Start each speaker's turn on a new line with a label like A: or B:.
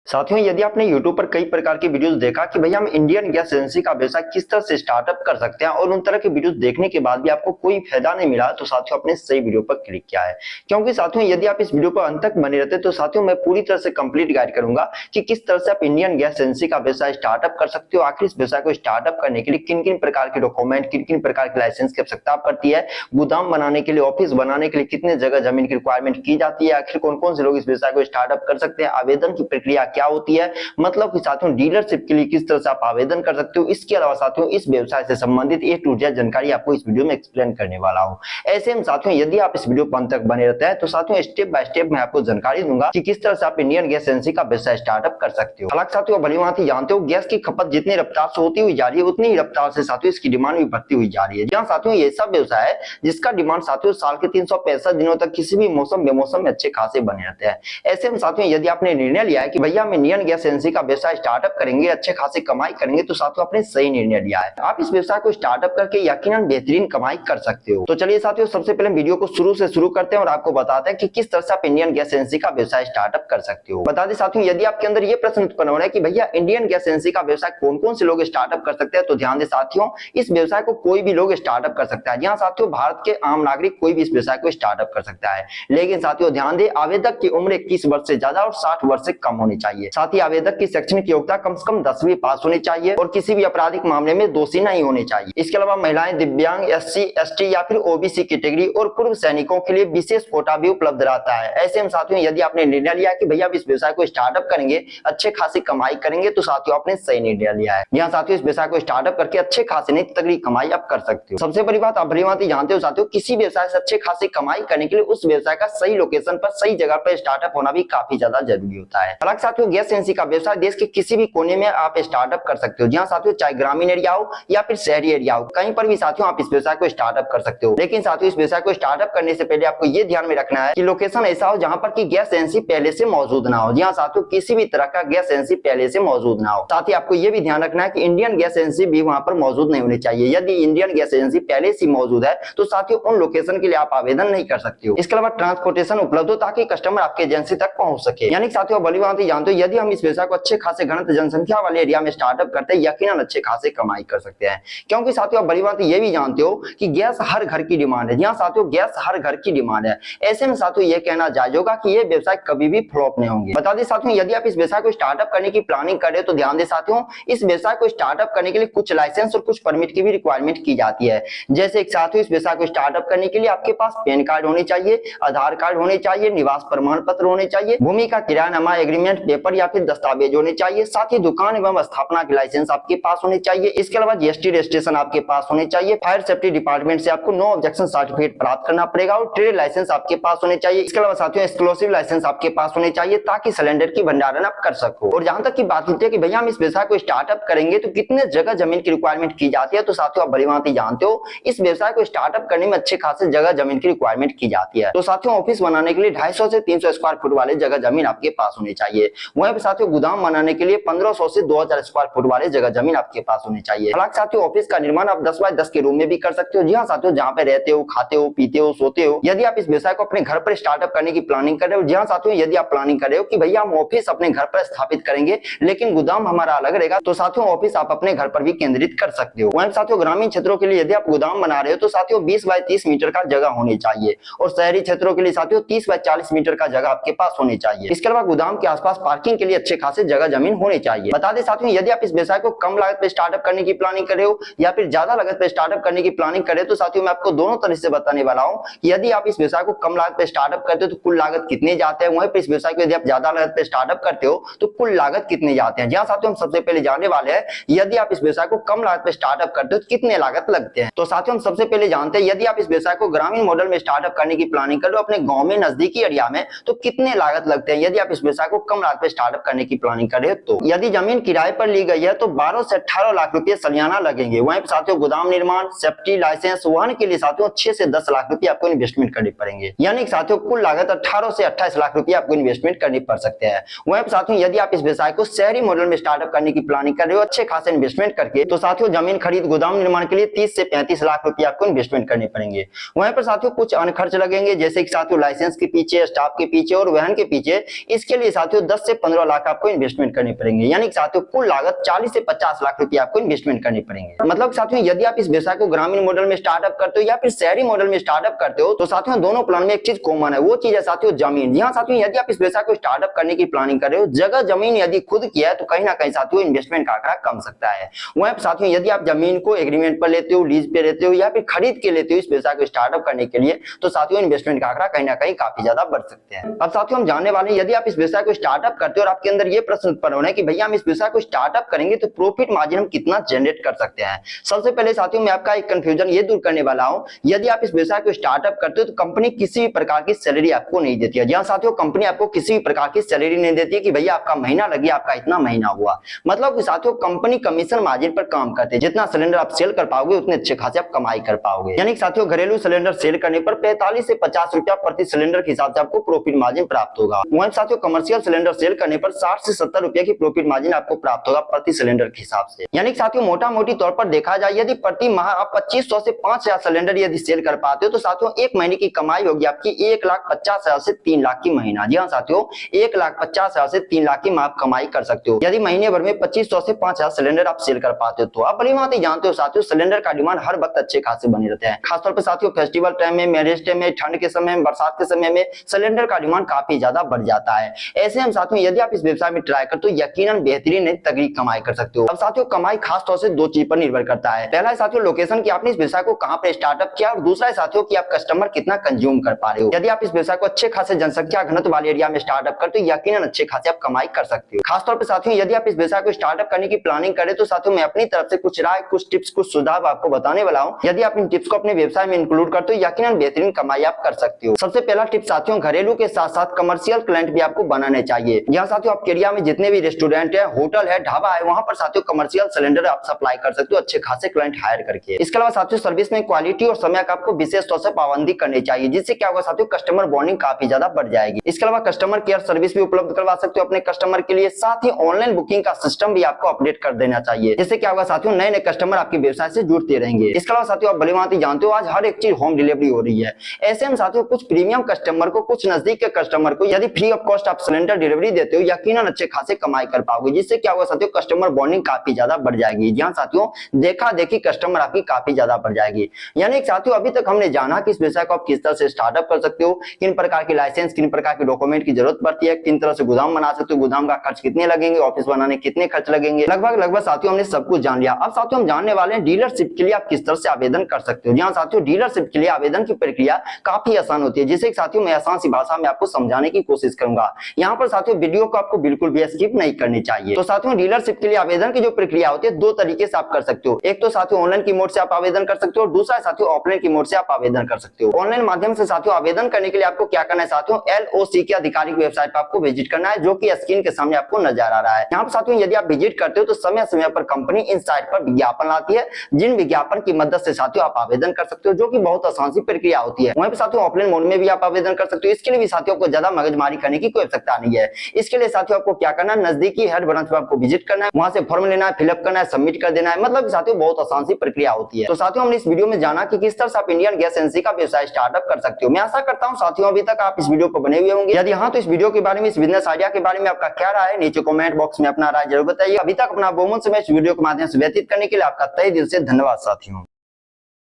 A: साथियों, यदि आपने YouTube पर कई प्रकार की वीडियोस देखा कि भैया हम इंडियन गैस एजेंसी का व्यवसाय किस तरह से स्टार्टअप कर सकते हैं और उन तरह की वीडियोस देखने के बाद भी आपको कोई फायदा नहीं मिला, तो साथियों आपने सही वीडियो पर क्लिक किया है। क्योंकि साथियों यदि आप इस वीडियो पर अंत तक बने रहते तो साथियों मैं पूरी तरह से कंप्लीट गाइड करूंगा कि किस तरह से आप इंडियन गैस एजेंसी का व्यवसाय स्टार्टअप कर सकते हो। आखिर इस व्यवसाय को स्टार्टअप करने के लिए किन किन प्रकार के डॉक्यूमेंट, किन किन प्रकार के लाइसेंस की आवश्यकता पड़ती है, गोदाम बनाने के लिए, ऑफिस बनाने के लिए कितने जगह जमीन की रिक्वायरमेंट की जाती है, आखिर कौन कौन से लोग इस व्यवसाय को स्टार्टअप कर सकते हैं, आवेदन की प्रक्रिया क्या होती है, मतलब कि साथियों डीलरशिप के लिए किस तरह से आप आवेदन कर सकते हो। इसके अलावा साथियों इस व्यवसाय से संबंधित ए टू जेड जानकारी आपको इस वीडियो में एक्सप्लेन करने वाला हूं। ऐसे में साथियों यदि आप इस वीडियो पर अंत तक बने रहते हैं तो साथियों स्टेप बाय स्टेप मैं आपको जानकारी दूंगा कि किस तरह से आप इंडियन गैस एजेंसी का व्यवसाय स्टार्टअप कर सकते हो। हालांकि साथियों भलीभांति जानते हो गैस की खपत जितनी रफ्तार से होती हुई जा रही है उतनी ही रफ्तार से साथियों इसकी डिमांड भी बढ़ती हुई जा रही है। जहां साथियों ये सब व्यवसाय है जिसका डिमांड साथियों साल के 365 दिनों तक किसी भी मौसम बेमौसम में अच्छे खासे बने रहते हैं। ऐसे में साथियों यदि आपने निर्णय लिया है कि भैया हम इंडियन गैस एजेंसी का व्यवसाय स्टार्टअप करेंगे, अच्छे खासे कमाई करेंगे, तो साथियों आपने सही निर्णय लिया है। आप इस व्यवसाय को स्टार्टअप करके यकीनन बेहतरीन कमाई कर सकते हो। तो चलिए साथियों सबसे पहले वीडियो को शुरू से शुरू करते हैं और आपको बताते हैं कि किस तरह से आप इंडियन गैस एजेंसी का व्यवसाय स्टार्टअप कर सकते हो। बता दें साथियों यदि आपके अंदर ये प्रश्न उत्पन्न हो रहा है कि भैया इंडियन गैस एजेंसी का व्यवसाय कौन कौन से लोग स्टार्टअप कर सकते हैं, तो ध्यान दें साथियों इस व्यवसाय को कोई भी लोग स्टार्टअप कर सकता है। जहां साथियों भारत के आम नागरिक कोई भी इस व्यवसाय को स्टार्टअप कर सकता है, लेकिन साथियों ध्यान दें आवेदक की उम्र 21 वर्ष से ज्यादा और 60 वर्ष से कम होनी चाहिए। साथ ही आवेदक की शैक्षणिक योग्यता कम से कम 10वीं पास होनी चाहिए और किसी भी आपराधिक मामले में दोषी नहीं होने चाहिए। इसके अलावा महिलाएं, दिव्यांग, SC, ST या फिर OBC कैटेगरी और पूर्व सैनिकों के लिए विशेष कोटा भी उपलब्ध रहता है। ऐसे में साथियों यदि आपने निर्णय लिया कि भैया इस व्यवसाय को स्टार्टअप करेंगे, अच्छे खासी कमाई करेंगे, तो साथियों आपने सही निर्णय लिया है। यहाँ साथियों इस व्यवसाय को स्टार्टअप करके अच्छे खासे नहीं तगड़ी कमाई आप कर सकते हो। सबसे बड़ी बात आप भलीभांति जानते हो साथियों किसी व्यवसाय से अच्छे खासी कमाई करने के लिए उस व्यवसाय का सही लोकेशन पर, सही जगह पर स्टार्टअप होना भी काफी ज्यादा जरूरी होता है। हालांकि साथियों गैस एजेंसी का व्यवसाय देश के किसी भी कोने में आप स्टार्टअप कर सकते हो। जहां साथियों चाहे ग्रामीण एरिया हो या फिर शहरी एरिया हो, कहीं पर भी साथियों आप इस व्यवसाय को स्टार्टअप कर सकते हो। लेकिन साथियों इस व्यवसाय को स्टार्टअप करने से पहले आपको ये ध्यान में रखना है कि लोकेशन ऐसा हो जहां पर कि गैस एजेंसी पहले से मौजूद ना हो। जहां साथियों किसी भी तरह का गैस एजेंसी पहले से मौजूद ना हो। साथ ही आपको ये भी ध्यान रखना है कि इंडियन गैस एजेंसी भी वहां पर मौजूद नहीं होनी चाहिए। यदि इंडियन गैस एजेंसी पहले से मौजूद है तो साथियों उन लोकेशन के लिए आप आवेदन नहीं कर सकते हो। इसके अलावा ट्रांसपोर्टेशन उपलब्ध हो ताकि कस्टमर आपके एजेंसी तक पहुंच सके। यानी साथियों भलीभांति जानते हो यदि हम इस व्यवसाय को अच्छे खासे घनत्व जनसंख्या वाले एरिया में स्टार्टअप करते हैं यकीनन अच्छे खासे कमाई कर सकते हैं। क्योंकि साथियों भलीभांति ये भी जानते हो कि गैस हर घर की डिमांड है। जहां साथियों गैस हर घर की डिमांड है, ऐसे में साथियों ये कहना जायज होगा कि ये व्यवसाय कभी भी फ्लॉप नहीं होंगे। बता दें साथियों यदि आप इस व्यवसाय को स्टार्टअप करने की प्लानिंग कर रहे हो तो ध्यान दें साथियों इस व्यवसाय को स्टार्टअप करने के लिए कुछ लाइसेंस और कुछ परमिट की भी रिक्वायरमेंट की जाती है। जैसे एक साथियों इस व्यवसाय को स्टार्टअप करने के लिए आपके पास पैन कार्ड होने चाहिए, आधार कार्ड होने चाहिए, निवास प्रमाण पत्र होने चाहिए, भूमि का किरायानामा एग्रीमेंट पेपर या फिर दस्तावेज होने चाहिए, साथ ही दुकान एवं स्थापना के लाइसेंस आपके पास होने चाहिए। इसके अलावा GST रजिस्ट्रेशन आपके पास होने चाहिए। फायर सेफ्टी डिपार्टमेंट से आपको नो ऑब्जेक्शन सर्टिफिकेट प्राप्त करना पड़ेगा और ट्रेड लाइसेंस आपके पास होने चाहिए। इसके अलावा साथियों एक्सक्लूसिव लाइसेंस आपके पास होने चाहिए ताकि सिलेंडर की भंडारण आप कर सको। और जहां तक की बात होती है कि भैया हम इस व्यवसाय को स्टार्टअप करेंगे तो कितने जगह जमीन की रिक्वायरमेंट की जाती है, तो साथियों आप भलीभांति जानते हो इस व्यवसाय को स्टार्टअप करने में अच्छे खासे जगह जमीन की रिक्वायरमेंट की जाती है। तो साथियों ऑफिस बनाने के लिए 250 से 300 स्क्वायर फुट वाले जगह जमीन आपके पास होनी चाहिए। वहीं पर साथियों गोदाम बनाने के लिए 1500 से 2000 स्क्वायर फुट वाले जगह जमीन आपके पास होनी चाहिए। हालांकि साथियों ऑफिस का निर्माण आप 10 बाय 10 के रूम में भी कर सकते हो। जी हाँ साथियों जहां पे रहते हो, खाते हो, पीते हो, सोते हो। यदि आप इस व्यवसाय को अपने घर पर स्टार्टअप करने की प्लानिंग कर रहे हो, जी हाँ साथियों यदि आप प्लानिंग कर रहे हो कि भैया हम ऑफिस अपने घर पर स्थापित करेंगे लेकिन गोदाम हमारा अलग रहेगा, तो साथियों ऑफिस आप अपने घर पर भी केंद्रित कर सकते हो। वहीं साथियों ग्रामीण क्षेत्रों के लिए यदि आप गोदाम बना रहे हो तो साथियों 20 बाय 30 मीटर का जगह होनी चाहिए और शहरी क्षेत्रों के लिए साथियों 30 बाय 40 मीटर का जगह आपके पास होनी चाहिए। इसके अलावा गोदाम के आसपास पार्किंग के लिए अच्छे खासे जगह जमीन होनी चाहिए। बता दें साथियों यदि आप इस व्यवसाय को कम लागत पे स्टार्टअप करने की प्लानिंग कर रहे हो या फिर ज्यादा लागत पे स्टार्टअप करने की प्लानिंग कर रहे हो, तो साथियों मैं आपको दोनों तरह से बताने वाला हूं कि यदि आप इस व्यवसाय को कम लागत पे स्टार्टअप करते हो तो कुल लागत कितने जाते हैं, वहीं पे इस व्यवसाय को यदि आप ज्यादा लागत पे स्टार्टअप करते हो तो कुल लागत कितने जाते हैं। जहां साथियों हम सबसे पहले जानने वाले हैं यदि आप इस व्यवसाय को कम लागत पे स्टार्टअप करते हो तो कितने लागत लगते हैं। तो साथियों हम सबसे पहले जानते हैं यदि आप इस व्यवसाय को ग्रामीण मॉडल में स्टार्टअप करने की प्लानिंग कर रहे हो अपने गांव में नजदीकी एरिया में, तो कितने लागत लगते हैं यदि आप इस व्यवसाय को कम लागत पे स्टार्टअप करने की प्लानिंग कर रहे हो। तो यदि जमीन किराए पर ली गई है तो 12 से 18 लाख रुपए सालाना लगेंगे। वहीं साथियों गोदाम निर्माण, सेफ्टी, लाइसेंस, वाहन के लिए साथियों 6 से 10 लाख रुपए आपको इन्वेस्टमेंट करने पड़ेंगे। यानी साथियों कुल लागत 18 से 28 लाख रुपए आपको इन्वेस्टमेंट करनी पड़ सकते हैं। वहीं साथियों यदि आप इस व्यवसाय को शहरी मॉडल में स्टार्टअप करने की प्लानिंग कर रहे हो अच्छे खासे इन्वेस्टमेंट करके, तो साथियों जमीन खरीद गोदाम निर्माण के लिए 30 से 35 लाख रुपए आपको इन्वेस्टमेंट करने पड़ेंगे। वहीं पर साथियों कुछ अन्य खर्च लगेंगे जैसे कि साथियों लाइसेंस के पीछे, स्टाफ के पीछे और वाहन के पीछे। इसके लिए साथियों 10 से 15 लाख आपको इन्वेस्टमेंट करनी पड़ेंगे। यानी साथियों कुल लागत 40 से 50 लाख रुपए आपको इन्वेस्टमेंट करनी पड़ेंगे। मतलब साथियों यदि आप इस व्यवसाय को ग्रामीण मॉडल में स्टार्टअप करते हो या फिर शहरी मॉडल में स्टार्टअप करते हो तो साथियों दोनों प्लान में एक चीज कॉमन है, वो चीज है साथियों जमीन। जी हाँ साथियों, यदि आप इस व्यवसाय को स्टार्टअप करने की प्लानिंग कर रहे हो, जगह जमीन यदि खुद की है तो कहीं ना कहीं साथियों इन्वेस्टमेंट का आंकड़ा कम सकता है। वहीं साथियों यदि आप जमीन को एग्रीमेंट पर लेते हो, लीज पे लेते हो या फिर खरीद के लेते हो इस व्यवसाय को स्टार्टअप करने के लिए, तो साथियों इन्वेस्टमेंट का आंकड़ा कहीं ना कहीं काफी ज्यादा बढ़ सकते हैं। अब साथियों हम जानने वाले हैं, यदि आप इस व्यवसाय को स्टार्टअप करते हो और आपके अंदर ये प्रश्न उत्पन्न हो रहा है कि भैया हम इस व्यवसाय को स्टार्टअप करेंगे तो प्रॉफिट मार्जिन हम कितना जनरेट कर सकते हैं। सबसे पहले साथियों मैं आपका एक कंफ्यूजन ये दूर करने वाला हूं, यदि आप इस व्यवसाय को स्टार्टअप करते हो तो कंपनी किसी भी प्रकार की सैलरी आपको नहीं देती है। जी हां साथियों, कंपनी आपको किसी भी प्रकार की सैलरी नहीं देती है कि भैया आपका महीना लगे, आपका इतना महीना हुआ। मतलब साथियों कंपनी कमीशन मार्जिन पर काम करते हैं, जितना सिलेंडर आप सेल कर पाओगे उतने अच्छे खासे आप कमाई कर पाओगे। यानी साथियों घरेलू सिलेंडर सेल करने पर 45 से 50 रुपया प्रति सिलेंडर के हिसाब से आपको प्रॉफिट मार्जिन प्राप्त होगा। वहीं साथियों कमर्शियल सिलेंडर सेल करने पर 60 से 70 रुपए की प्रॉफिट मार्जिन आपको प्राप्त होगा प्रति सिलेंडर के हिसाब से। यानी साथियों मोटा मोटी तौर पर देखा जाए यदि प्रति माह आप 2500 से 5000 सिलेंडर यदि सेल कर पाते हो तो साथियों एक महीने की कमाई होगी आपकी 1,50,000 से 3 लाख की महीना। जी हाँ साथियों 1,50,000 से 3 लाख की आप कमाई कर सकते हो यदि महीने भर में 2500 से 5000 सिलेंडर आप सेल कर पाते हो। तो आप भली भांति जानते हो साथियों सिलेंडर का डिमांड हर वक्त अच्छे खासे बने रहते हैं, खासतौर पर साथियों फेस्टिवल टाइम में, मैरिज टाइम में, ठंड के समय में, बरसात के समय में सिलेंडर का डिमांड काफी ज्यादा बढ़ जाता है। ऐसे हम साथियों यदि आप इस व्यवसाय में ट्राई करते हो यकीनन बेहतरीन तगड़ी कमाई कर सकते हो। अब साथियों कमाई खास तौर से दो चीज पर निर्भर करता है। पहला है साथियों लोकेशन की, आपने इस व्यवसाय को कहां पर स्टार्टअप किया, और दूसरा है साथियों कि आप कस्टमर कितना कंज्यूम कर पा रहे हो। यदि आप इस व्यवसाय को अच्छे खासे जनसंख्या घनत्व वाले एरिया में स्टार्टअप करते हो यकीनन अच्छे खासे आप कमाई कर सकते हो। खासतौर पर साथियों यदि आप इस व्यवसाय को स्टार्टअप करने की प्लानिंग करें तो साथियों मैं अपनी तरफ से कुछ राय, कुछ टिप्स, कुछ सुझाव आपको बताने वाला हूं। यदि आप इन टिप्स को अपने व्यवसाय में इंक्लूड करते हो यकीनन बेहतरीन कमाई आप कर सकते हो। सबसे पहला टिप साथियों घरेलू के साथ साथ कमर्शियल क्लाइंट भी आपको बनाने चाहिए। यहाँ साथियों आपके एरिया में जितने भी रेस्टोरेंट है, होटल है, ढाबा है, वहां पर साथियों कमर्शियल सिलेंडर आप सप्लाई कर सकते हो अच्छे खासे क्लाइंट हायर करके। इसके अलावा साथियों सर्विस में क्वालिटी और समय का आपको विशेष तौर से पाबंदी करनी चाहिए, जिससे क्या होगा साथियों कस्टमर बॉन्डिंग काफी ज्यादा बढ़ जाएगी। इसके अलावा कस्टमर केयर सर्विस भी उपलब्ध करवा सकते हो अपने कस्टमर के लिए। साथ ही ऑनलाइन बुकिंग का सिस्टम भी आपको अपडेट कर देना चाहिए, जिससे क्या होगा साथियों नए नए कस्टमर आपके व्यवसाय से जुड़ते रहेंगे। इसके अलावा साथियों आप भली भांति जानते हो आज हर एक चीज होम डिलीवरी हो रही है। ऐसे में साथियों कुछ प्रीमियम कस्टमर को, कुछ नजदीक के कस्टमर को यदि फ्री ऑफ कॉस्ट आप सिलेंडर डिलीवरी देते हो यकीनन अच्छे खासे कमाई कर पाओगे, जिससे क्या होगा साथियों कस्टमर बॉन्डिंग काफी ज्यादा बढ़ जाएगी। जहां साथियों देखा देखी कस्टमर आपकी काफी ज्यादा बढ़ जाएगी। यानी साथियों अभी तक हमने जाना कि इस व्यवसाय को आप किस तरह से स्टार्टअप कर सकते हो, किन प्रकार की लाइसेंस, किन प्रकार के डॉक्यूमेंट की जरूरत पड़ती है, किन तरह से गोदाम बना सकते हो, गोदाम का खर्च कितने लगेंगे, ऑफिस बनाने कितने खर्च लगेंगे, लगभग साथियों हमने सब कुछ जान लिया। अब साथियों हम जानने वाले हैं डीलरशिप के लिए आप किस तरह से आवेदन कर सकते हो। जहां साथियों डीलरशिप के लिए आवेदन की प्रक्रिया काफी आसान होती है, जिसे साथियों मैं आसान सी भाषा में आपको समझाने की कोशिश करूंगा। यहाँ पर साथियों वीडियो को आपको बिल्कुल भी स्किप नहीं करनी चाहिए। तो साथियों डीलरशिप के लिए आवेदन की जो प्रक्रिया होती है दो तरीके से आप कर सकते हो। एक तो साथियों ऑनलाइन की मोड से आप आवेदन कर सकते हो, और दूसरा साथियों ऑफलाइन की मोड से आप आवेदन कर सकते हो। ऑनलाइन माध्यम से साथियों आवेदन करने के लिए आपको क्या करना है साथियों, LOC की आधिकारिक वेबसाइट पर आपको विजिट करना है, जो कि स्क्रीन के सामने आपको नजर आ रहा है। यहाँ पर साथियों यदि आप विजिट करते हो तो समय समय पर कंपनी इन साइट पर विज्ञापन लाती है, जिन विज्ञापन की मदद से साथियों आप आवेदन कर सकते हो, जो कि बहुत आसान सी प्रक्रिया होती है। वहीं पर साथियों ऑफलाइन मोड में भी आप आवेदन कर सकते हो। इसके लिए भी साथियों को ज्यादा मगजमारी करने की कोई आवश्यकता नहीं है। इसके लिए साथियों आपको क्या करना है, नजदीकी हेड ब्रांच पर आपको विजिट करना है, वहां से फॉर्म लेना है, फिलअप करना है, सबमिट कर देना है। मतलब साथियों बहुत आसान सी प्रक्रिया होती है। तो साथियों हमने इस वीडियो में जाना कि किस तरह से आप इंडियन गैस एजेंसी का व्यवसाय स्टार्टअप कर सकते हो। मैं आशा करता हूं साथियों अभी तक आप इस वीडियो पर बने हुए होंगे। यदि हाँ तो इस वीडियो के बारे में, इस बिजनेस आइडिया के बारे में आपका क्या राय है नीचे कमेंट बॉक्स में अपना राय जरूर बताइए। अभी तक अपना बहुमूल्य समय इस वीडियो के माध्यम से व्यतीत करने के लिए आपका तहे दिल से धन्यवाद साथियों।